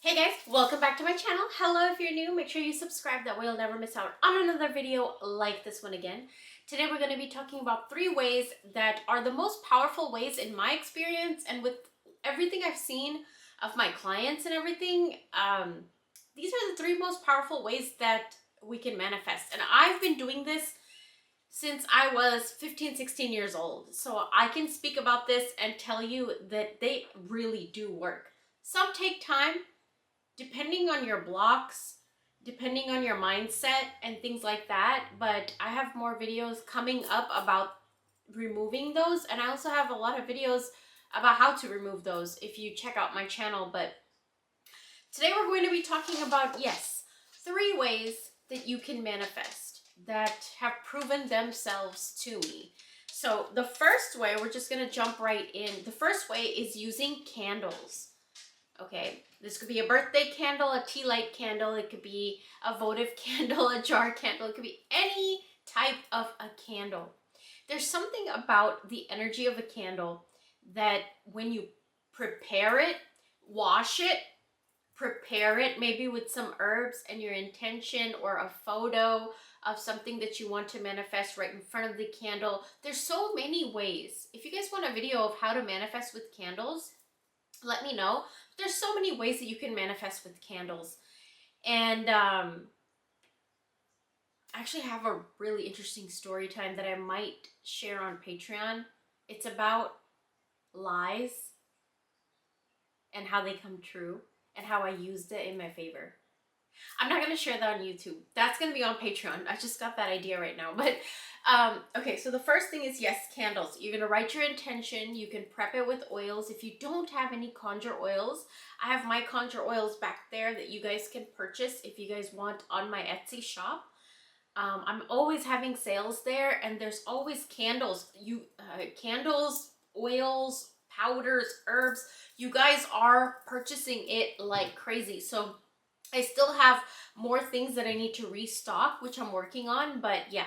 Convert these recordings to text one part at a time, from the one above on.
Hey guys, welcome back to my channel. Hello if you're new, make sure you subscribe, that way you'll never miss out on another video like this one again. Today we're going to be talking about 3 ways that are the most powerful ways in my experience and with everything I've seen of my clients and everything. These are the 3 most powerful ways that we can manifest. And I've been doing this since I was 15, 16 years old. So I can speak about this and tell you that they really do work. Some take time, depending on your blocks, depending on your mindset and things like that. But I have more videos coming up about removing those. And I also have a lot of videos about how to remove those if you check out my channel. But today we're going to be talking about, yes, 3 ways that you can manifest that have proven themselves to me. So the first way, we're just going to jump right in. The first way is using candles. Okay, this could be a birthday candle, a tea light candle, it could be a votive candle, a jar candle, it could be any type of a candle. There's something about the energy of a candle that when you prepare it, wash it, prepare it maybe with some herbs and your intention or a photo of something that you want to manifest right in front of the candle. There's so many ways. If you guys want a video of how to manifest with candles, let me know. There's so many ways that you can manifest with candles. And I actually have a really interesting story time that I might share on Patreon. It's about lies and how they come true and how I used it in my favor. I'm not going to share that on YouTube. That's going to be on Patreon. I just got that idea right now. But okay, so the first thing is, yes, candles. You're going to write your intention. You can prep it with oils. If you don't have any conjure oils, I have my conjure oils back there that you guys can purchase if you guys want on my Etsy shop. I'm always having sales there, and there's always candles. Candles, oils, powders, herbs. You guys are purchasing it like crazy. So I still have more things that I need to restock, which I'm working on. But yeah,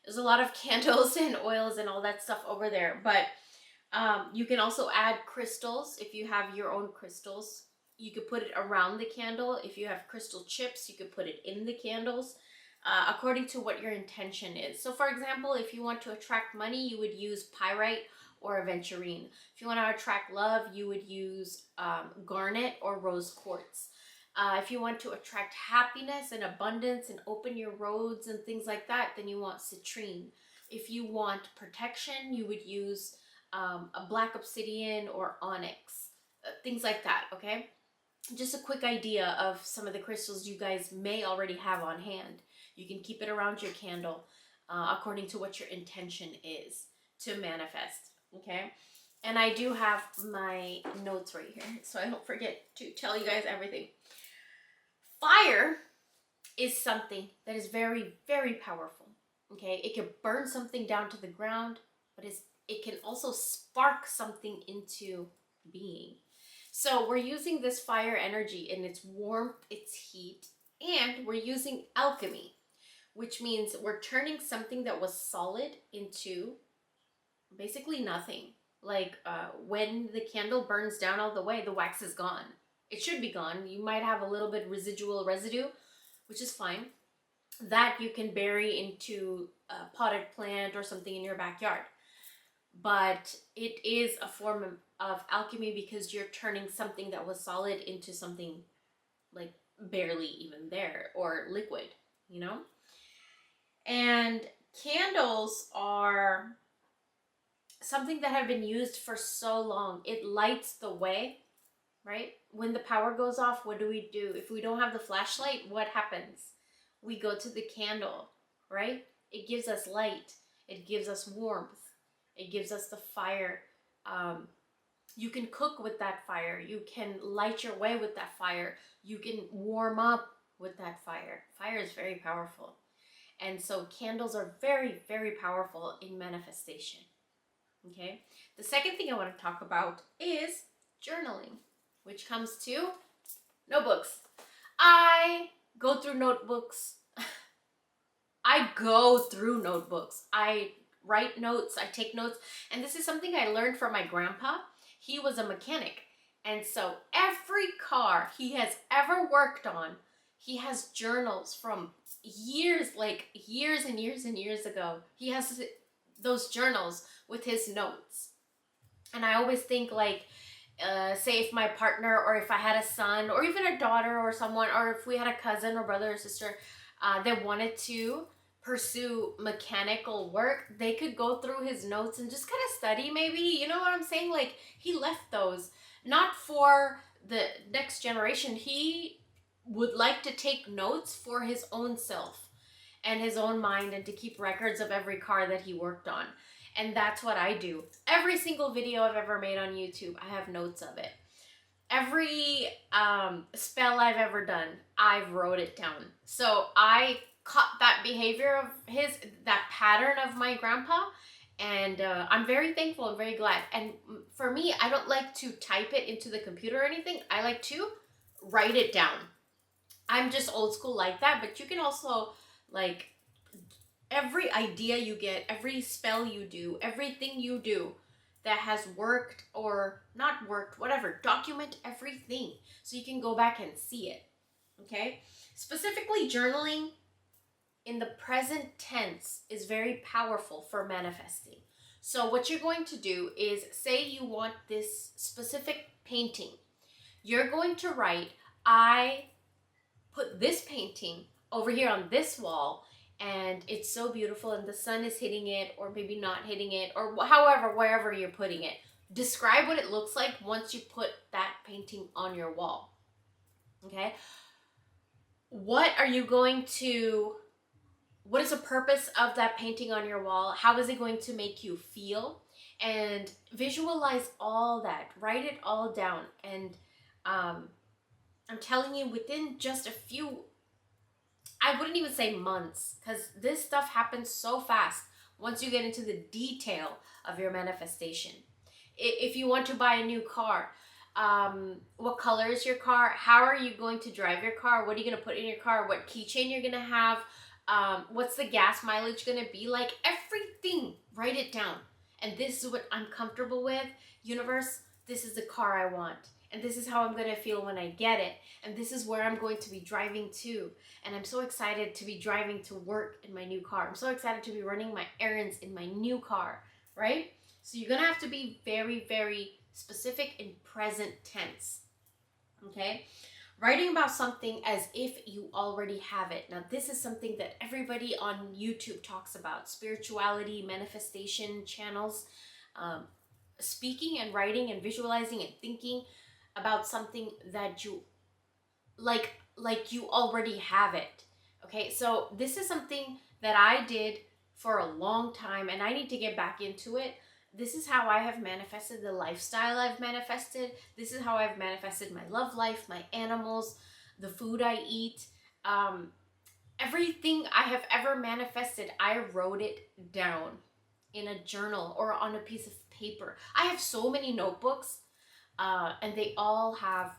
there's a lot of candles and oils and all that stuff over there. But you can also add crystals if you have your own crystals. You could put it around the candle. If you have crystal chips, you could put it in the candles according to what your intention is. So for example, if you want to attract money, you would use pyrite or aventurine. If you want to attract love, you would use garnet or rose quartz. If you want to attract happiness and abundance and open your roads and things like that, then you want citrine. If you want protection, you would use a black obsidian or onyx, things like that, okay? Just a quick idea of some of the crystals you guys may already have on hand. You can keep it around your candle according to what your intention is to manifest, okay? And I do have my notes right here, so I don't forget to tell you guys everything. Fire is something that is very, very powerful, okay? It can burn something down to the ground, but it can also spark something into being. So we're using this fire energy in its warmth, its heat, and we're using alchemy, which means we're turning something that was solid into basically nothing. Like when the candle burns down all the way, the wax is gone. It should be gone. You might have a little bit residual residue, which is fine. That you can bury into a potted plant or something in your backyard. But it is a form of alchemy because you're turning something that was solid into something like barely even there or liquid, you know? And candles are something that have been used for so long. It lights the way, right? When the power goes off, what do? If we don't have the flashlight, what happens? We go to the candle, right? It gives us light. It gives us warmth. It gives us the fire. You can cook with that fire. You can light your way with that fire. You can warm up with that fire. Fire is very powerful. And so candles are very, very powerful in manifestation. Okay? The second thing I want to talk about is journaling, which comes to notebooks. I go through notebooks. I write notes, I take notes, and this is something I learned from my grandpa. He was a mechanic, And so every car he has ever worked on, he has journals from years, like years and years and years ago. He has those journals with his notes. And I always think like, say if my partner, or if I had a son or even a daughter or someone, or if we had a cousin or brother or sister that wanted to pursue mechanical work, they could go through his notes and just kind of study, maybe, you know what I'm saying? Like, he left those not for the next generation. He would like to take notes for his own self and his own mind, and to keep records of every car that he worked on. And that's what I do. Every single video I've ever made on YouTube, I have notes of it. Every spell I've ever done, I've wrote it down. So I caught that behavior of his, that pattern of my grandpa, and I'm very thankful and very glad. And for me, I don't like to type it into the computer or anything. I like to write it down. I'm just old school like that, but you can also, like, every idea you get, every spell you do, everything you do that has worked or not worked, whatever, document everything so you can go back and see it. Okay? Specifically, journaling in the present tense is very powerful for manifesting. So what you're going to do is, say you want this specific painting. You're going to write, I put this painting over here on this wall, and it's so beautiful, and the sun is hitting it, or maybe not hitting it, or however, wherever you're putting it. Describe what it looks like once you put that painting on your wall. Okay? What is the purpose of that painting on your wall? How is it going to make you feel? And visualize all that. Write it all down. And I'm telling you, within just a few, I wouldn't even say months, because this stuff happens so fast once you get into the detail of your manifestation. If you want to buy a new car, what color is your car? How are you going to drive your car? What are you going to put in your car? What keychain you're going to have? What's the gas mileage going to be like? Everything, write it down. And this is what I'm comfortable with. Universe, this is the car I want. And this is how I'm going to feel when I get it. And this is where I'm going to be driving to. And I'm so excited to be driving to work in my new car. I'm so excited to be running my errands in my new car, right? So you're going to have to be very, very specific in present tense, okay? Writing about something as if you already have it. Now, this is something that everybody on YouTube talks about. Spirituality, manifestation channels, speaking and writing and visualizing and thinking about something that you like you already have it. Okay, so this is something that I did for a long time, and I need to get back into it. This is how I have manifested the lifestyle I've manifested. This is how I've manifested my love life, my animals, the food I eat. Everything I have ever manifested, I wrote it down in a journal or on a piece of paper. I have so many notebooks, and they all have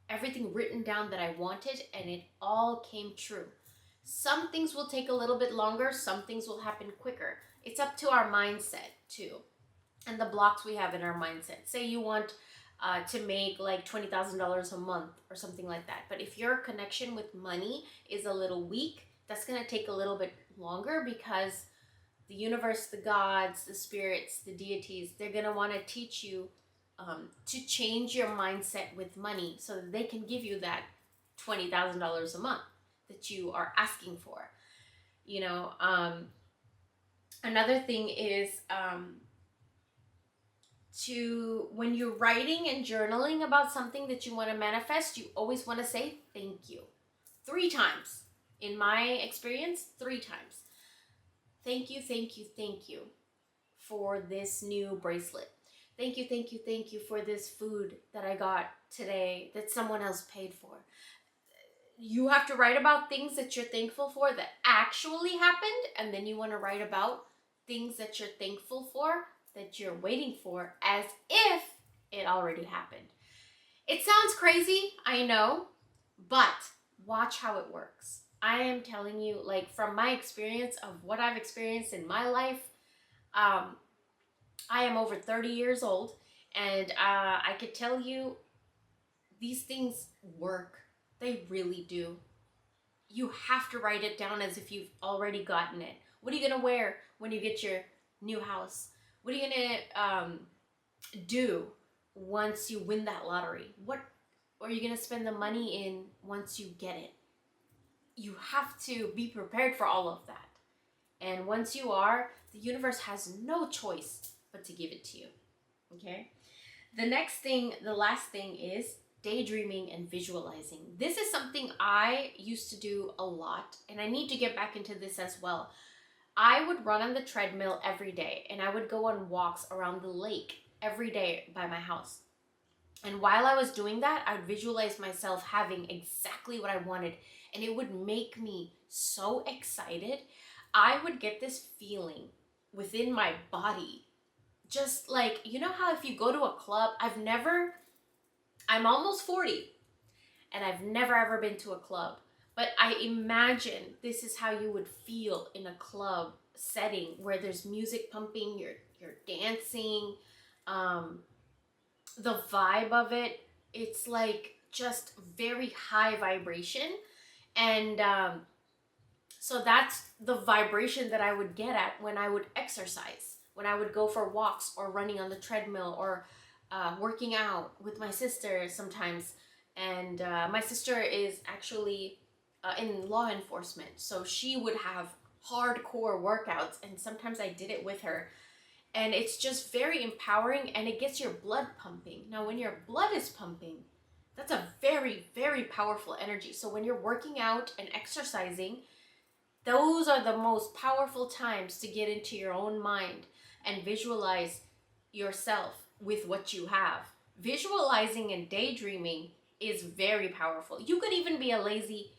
everything written down that I wanted, and it all came true. Some things will take a little bit longer, some things will happen quicker. It's up to our mindset too, and the blocks we have in our mindset. Say you want to make like $20,000 a month or something like that, but if your connection with money is a little weak, that's going to take a little bit longer, because the universe, the gods, the spirits, the deities, they're going to want to teach you to change your mindset with money so that they can give you that $20,000 a month that you are asking for. You know, another thing is when you're writing and journaling about something that you want to manifest, you always want to say thank you 3 times. In my experience, 3 times. Thank you, thank you, thank you for this new bracelet. Thank you, thank you, thank you for this food that I got today that someone else paid for. You have to write about things that you're thankful for that actually happened, and then you want to write about things that you're thankful for that you're waiting for as if it already happened. It sounds crazy, I know, but watch how it works. I am telling you, like, from my experience of what I've experienced in my life, I am over 30 years old, and I could tell you These things work. They really do. You have to write it down as if you've already gotten it. What are you gonna wear when you get your new house? What are you gonna do once you win that lottery? What are you gonna spend the money in once you get it? You have to be prepared for all of that. And once you are, the universe has no choice but to give it to you. Okay? The next thing, the last thing is daydreaming and visualizing. This is something I used to do a lot, and I need to get back into this as well. I would run on the treadmill every day, and I would go on walks around the lake every day by my house. And while I was doing that, I would visualize myself having exactly what I wanted, and it would make me so excited. I would get this feeling within my body, just like, you know how if you go to a club, I'm almost 40, and I've never ever been to a club, but I imagine this is how you would feel in a club setting where there's music pumping, you're dancing, the vibe of it, it's like just very high vibration. And so that's the vibration that I would get at when I would exercise, when I would go for walks or running on the treadmill or working out with my sister sometimes. And my sister is actually in law enforcement, so she would have hardcore workouts, and sometimes I did it with her. And it's just very empowering, and it gets your blood pumping. Now, when your blood is pumping, that's a very, very powerful energy. So when you're working out and exercising, those are the most powerful times to get into your own mind and visualize yourself with what you have. Visualizing and daydreaming is very powerful. You could even be a lazy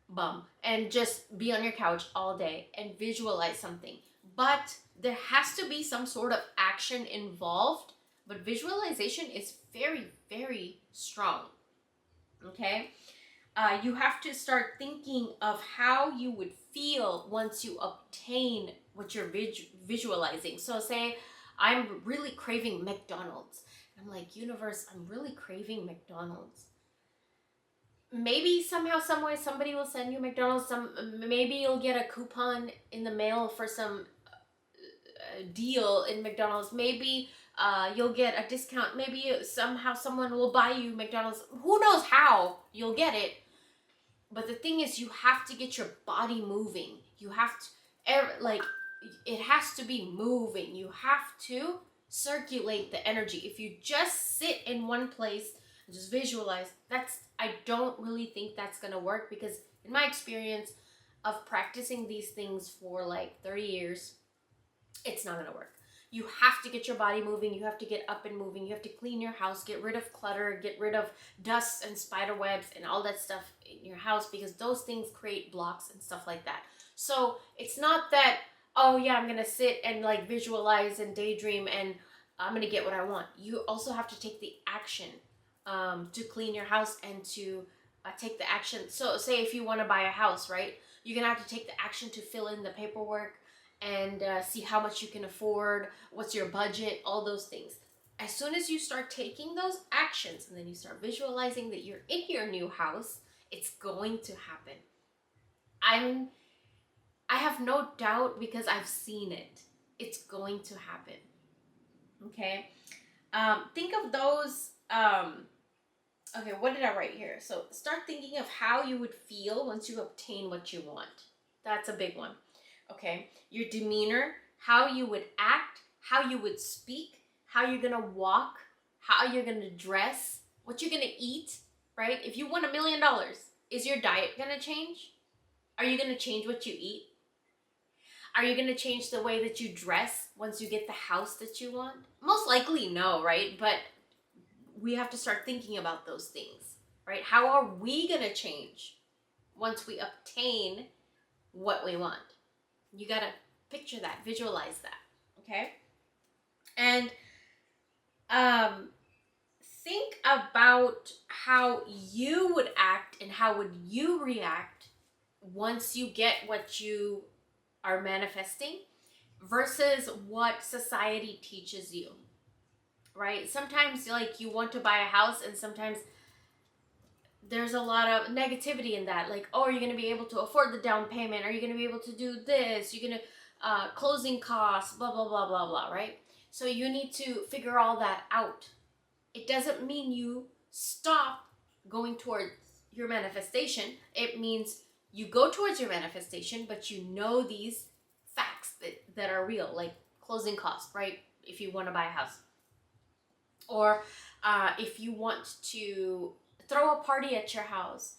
bum and just be on your couch all day and visualize something. But there has to be some sort of action involved. But visualization is very, very strong. Okay? You have to start thinking of how you would feel once you obtain what you're visualizing. So say I'm really craving McDonald's. I'm like, universe, I'm really craving McDonald's. Maybe somehow, some way, somebody will send you McDonald's. Maybe you'll get a coupon in the mail for some deal in McDonald's. Maybe you'll get a discount. Maybe somehow someone will buy you McDonald's. Who knows how you'll get it? But the thing is, you have to get your body moving. You have to, like, it has to be moving. You have to circulate the energy. If you just sit in one place and just visualize, I don't really think that's gonna work, because in my experience of practicing these things for like 30 years, it's not gonna work. You have to get your body moving. You have to get up and moving. You have to clean your house, get rid of clutter, get rid of dust and spider webs and all that stuff in your house, because those things create blocks and stuff like that. So it's not that, oh yeah, I'm gonna sit and like visualize and daydream and I'm gonna get what I want. You also have to take the action to clean your house and to take the action. So say if you want to buy a house, right? You're gonna have to take the action to fill in the paperwork and see how much you can afford, what's your budget, all those things. As soon as you start taking those actions and then you start visualizing that you're in your new house, it's going to happen. I have no doubt, because I've seen it. It's going to happen. Okay? Think of those, okay, what did I write here? So start thinking of how you would feel once you obtain what you want. That's a big one. Okay, your demeanor, how you would act, how you would speak, how you're gonna walk, how you're gonna dress, what you're gonna eat, right? If you want $1 million, is your diet gonna change? Are you gonna change what you eat? Are you gonna change the way that you dress once you get the house that you want? Most likely no, right? But we have to start thinking about those things, right? How are we gonna change once we obtain what we want? You gotta picture that, visualize that, okay? And think about how you would act and how would you react once you get what you are manifesting versus what society teaches you, right? Sometimes like you want to buy a house, and sometimes there's a lot of negativity in that. Like, oh, are you going to be able to afford the down payment? Are you going to be able to do this? You're going to, closing costs, blah, blah, blah, blah, blah, right? So you need to figure all that out. It doesn't mean you stop going towards your manifestation. It means you go towards your manifestation, but you know these facts that are real, like closing costs, right? If you want to buy a house. Or if you want to throw a party at your house,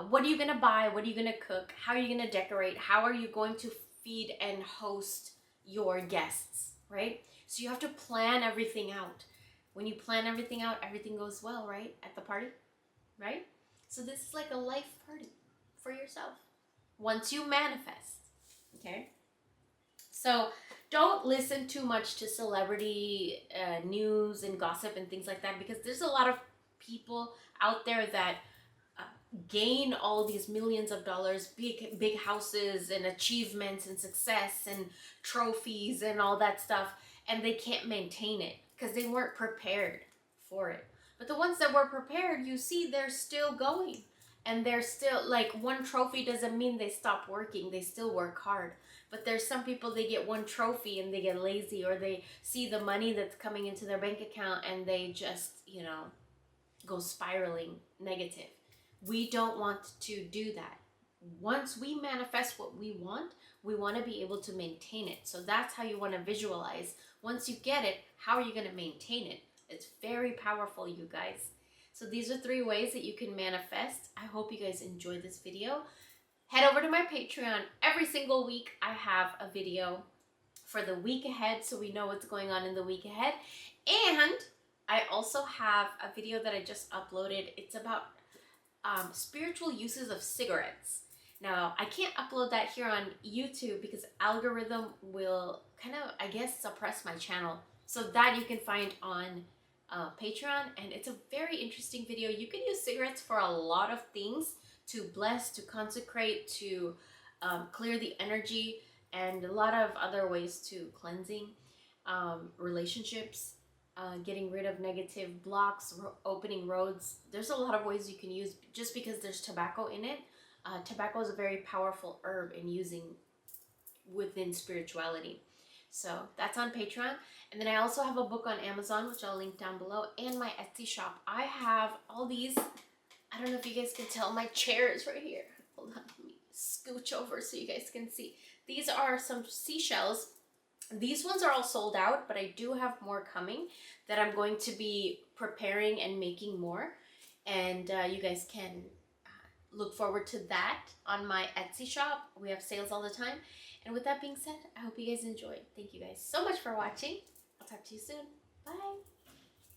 what are you going to buy? What are you going to cook? How are you going to decorate? How are you going to feed and host your guests, right? So you have to plan everything out. When you plan everything out, everything goes well, right? At the party, right? So this is like a life party for yourself once you manifest, okay? So don't listen too much to celebrity news and gossip and things like that, because there's a lot of people out there that gain all these millions of dollars, big houses and achievements and success and trophies and all that stuff, and they can't maintain it because they weren't prepared for it. But the ones that were prepared, you see, they're still going, and they're still, like, one trophy doesn't mean they stop working. They still work hard. But there's some people, they get one trophy and they get lazy, or they see the money that's coming into their bank account and they just, go spiraling negative. We don't want to do that. Once we manifest what we want to be able to maintain it. So that's how you want to visualize. Once you get it, how are you going to maintain it? It's very powerful, you guys. So these are 3 ways that you can manifest. I hope you guys enjoyed this video. Head over to my Patreon. Every single week I have a video for the week ahead, so we know what's going on in the week ahead. And I also have a video that I just uploaded. It's about spiritual uses of cigarettes. Now, I can't upload that here on YouTube because algorithm will kind of, I guess, suppress my channel. So that you can find on Patreon, and it's a very interesting video. You can use cigarettes for a lot of things, to bless, to consecrate, to clear the energy, and a lot of other ways to cleansing relationships, getting rid of negative blocks, opening roads. There's a lot of ways you can use, just because there's tobacco in it. Tobacco is a very powerful herb in using within spirituality. So that's on Patreon. And then I also have a book on Amazon, which I'll link down below, and my Etsy shop. I have all these. I don't know if you guys can tell, my chair is right here. Hold on, let me scooch over so you guys can see. These are some seashells. These ones are all sold out, but I do have more coming that I'm going to be preparing and making more. And you guys can look forward to that on my Etsy shop. We have sales all the time. And with that being said, I hope you guys enjoyed. Thank you guys so much for watching. I'll talk to you soon. Bye.